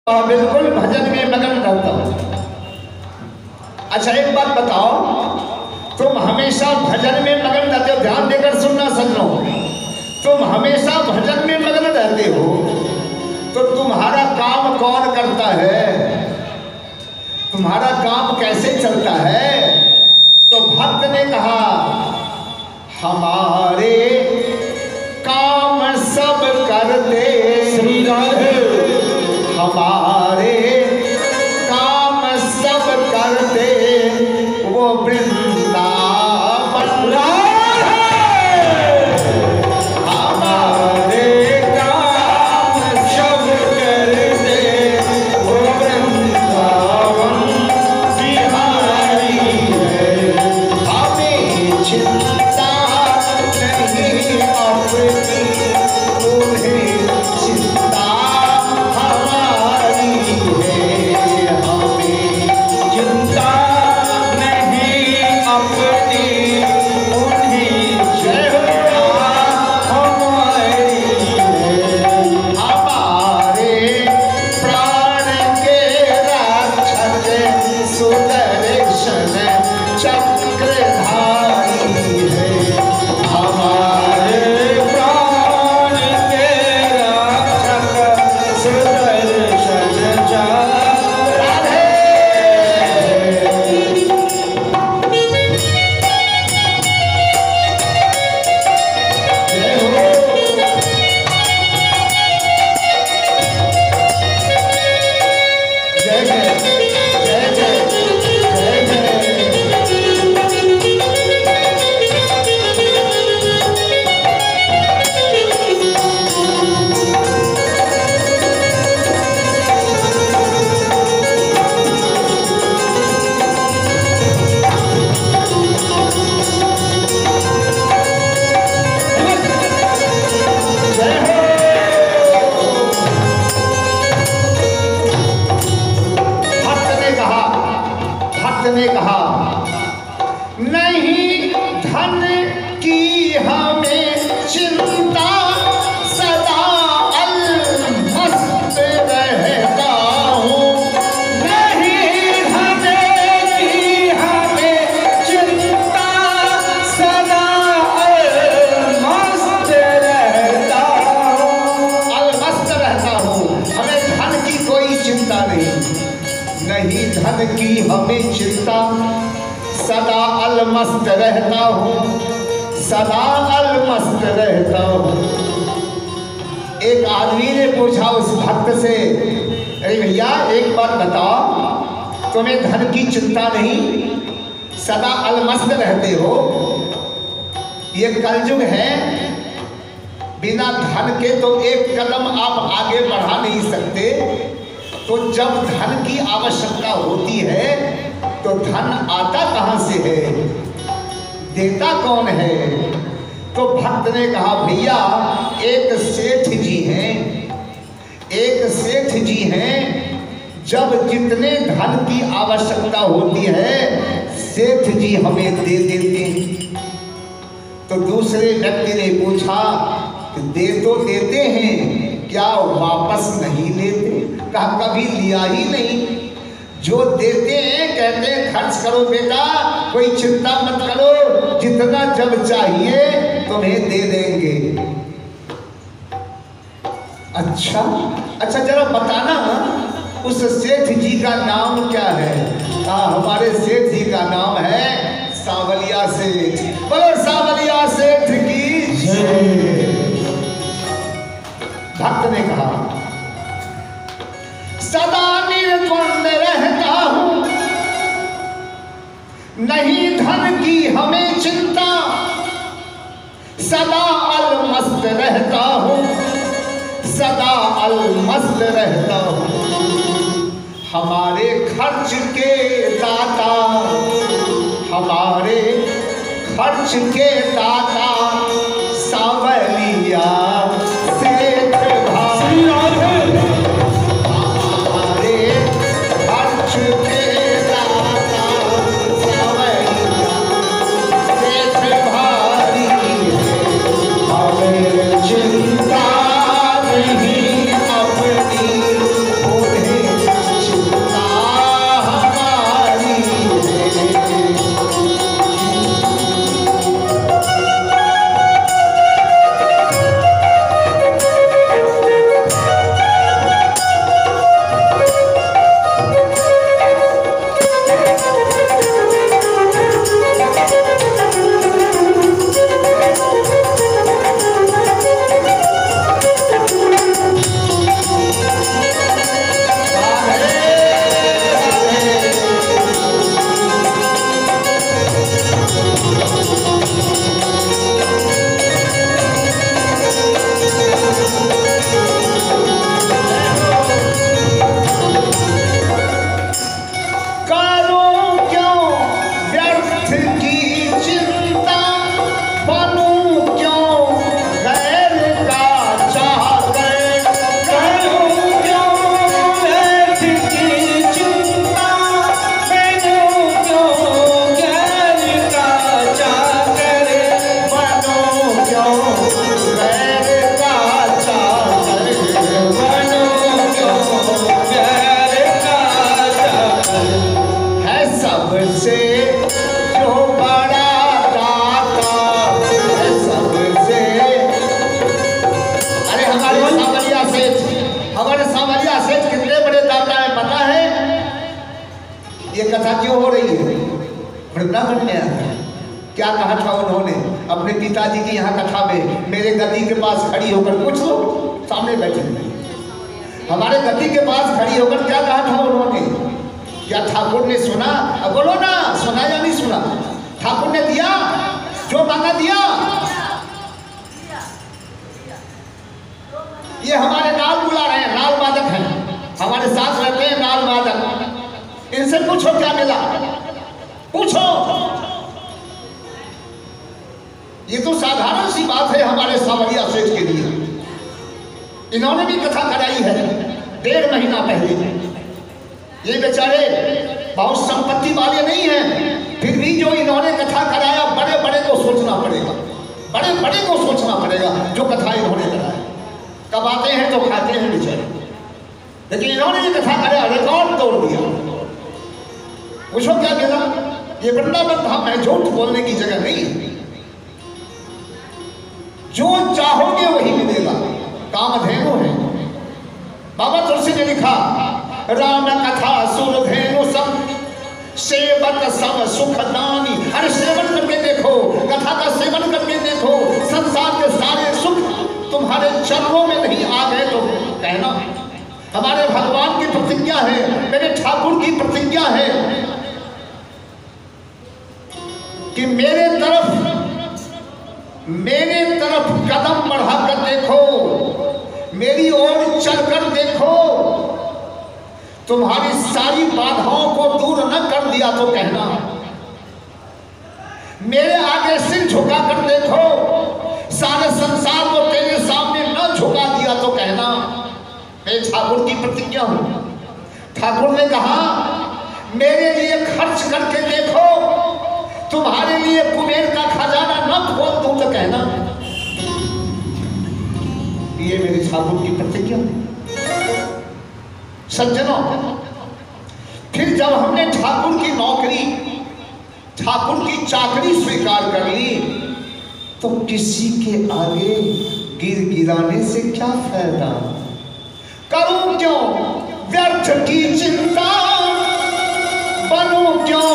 बिल्कुल भजन में मगन रहता हूँ। अच्छा एक बात बताओ, तुम हमेशा भजन में मगन रहते हो, ध्यान देकर सुनना सज्जनों, तुम हमेशा भजन में मगन रहते हो तो तुम्हारा काम कौन करता है? तुम्हारा काम कैसे चलता है? तो भक्त ने कहा हमारे काम सब करते श्री राधे, हमारे काम सब करते वो वृंदावन राधे, हमारे काम सब करते वो वृंदावन बिहारी है। हमें चिंता नहीं अपनी, तुम्हें चिंता हमारी है। हमें चिंता नहीं अपनी, उन्हीं चिंता हमारी है। हमारे प्राण के रक्षक सुदर्शन चक्रधारी है। हमारे प्राण के रक्षक सुदर्शन चक्रधारी। जय हो। जय जय जय जय जय जय हो। भक्त ने कहा नहीं धन की हमें चिंता, सदा अलमस्त रहता हूँ। नहीं धन की हमें चिंता, सदा अलमस्त रहता हूँ। अलमस्त रहता हूँ, हमें धन की कोई चिंता नहीं। नहीं धन की हमें चिंता, सदा अलमस्त रहता हूँ, सदा अलमस्त रहता हूँ। एक आदमी ने पूछा उस भक्त से, अरे भैया एक बात बताओ, तुम्हें धन की चिंता नहीं, सदा अलमस्त रहते हो, ये कलयुग है, बिना धन के तो एक कदम आप आगे बढ़ा नहीं सकते। तो जब धन की आवश्यकता होती है तो धन आता कहाँ से है, देता कौन है? तो भक्त ने कहा भैया एक सेठ जी हैं, एक सेठ जी हैं, जब जितने धन की आवश्यकता होती है सेठ जी हमें दे देते हैं। तो दूसरे व्यक्ति ने पूछा दे तो देते हैं, क्या वापस नहीं लेते? कहा कभी लिया ही नहीं। जो देते हैं कहते हैं खर्च करो बेटा, कोई चिंता मत करो, जितना जब चाहिए तुम्हें दे देंगे। अच्छा अच्छा जरा बताना उस सेठ जी का नाम क्या है? हमारे सेठ जी का नाम है सावलिया सेठ। बोलो सावलिया सेठ की जय। भक्त ने कहा सदा निर्द्वंद रहता हूँ, नहीं धन की हमें चिंता, सदा अलमस्त रहता हूँ, सदा अलमस्त रहता हूँ। हमारे खर्च के दाता, हमारे खर्च के दाता सावलिया सेठ भाई। हमारे खर्च के दाता सावलिया सेठ भाई, हमें चिंता नहीं अपनी, उन्हें कथा क्यों हो रही है? वृंदावन में आता है। क्या कहा था उन्होंने अपने पिताजी की यहाँ कथा में? मेरे गद्दी के पास खड़ी होकर, पूछ लो, सामने बैठे हमारे गद्दी के पास खड़ी होकर क्या कहा था उन्होंने? क्या ठाकुर ने सुना? अब बोलो ना, सुना या नहीं सुना? ठाकुर ने दिया, जो मांगा दिया। ये हमारे नाल बुला रहे हैं, नाल वादक हैं, हमारे साथ रहते हैं नाल वादक। इनसे पूछो क्या मिला, पूछो। ये तो साधारण सी बात है हमारे सावरिया सेठ के लिए। इन्होंने भी कथा कराई है 1.5 महीना पहले। ये बेचारे बहुत संपत्ति वाले नहीं हैं, फिर भी जो इन्होंने कथा कराया, बड़े बड़े को सोचना पड़ेगा, बड़े बड़े को सोचना पड़ेगा जो कथा इन्होंने कराया। कब आते हैं तो खाते हैं बेचारे, लेकिन इन्होंने ये कथा कराया, रिकॉर्ड तोड़ दिया। पूछो क्या मिला? ये वृंदावन धाम है, झूठ बोलने की जगह नहीं। जो चाहोगे वही मिलेगा, कामधेनु है। बाबा तुलसी ने लिखा, राम कथा सुरधेनु सम सेवक सम सुखदानी। अरे सेवन करके देखो, कथा का सेवन करके देखो, संसार के सारे सुख तुम्हारे चरणों में नहीं आ गए तो कहना। हमारे भगवान की प्रतिज्ञा है, मेरे ठाकुर की प्रतिज्ञा है कि मेरे तरफ कदम बढ़ाकर देखो, मेरी ओर चलकर देखो, तुम्हारी सारी बाधाओं को दूर न कर दिया तो कहना। मेरे आगे सिर झुकाकर देखो, सारे संसार को तेरे सामने न झुका दिया तो कहना। मैं ठाकुर की प्रतिज्ञा हूं। ठाकुर ने कहा, मेरे लिए खर्च करके देखो, तुम्हारे लिए कुबेर का खजाना न खोल दूं तो कहना। ये मेरे ठाकुर की प्रतिज्ञा। सज्जनों, फिर जब हमने ठाकुर की नौकरी, ठाकुर की चाकरी स्वीकार कर ली, तो किसी के आगे गिराने से क्या फायदा? करूं क्यों व्यर्थ की चिंता, बनूं क्यों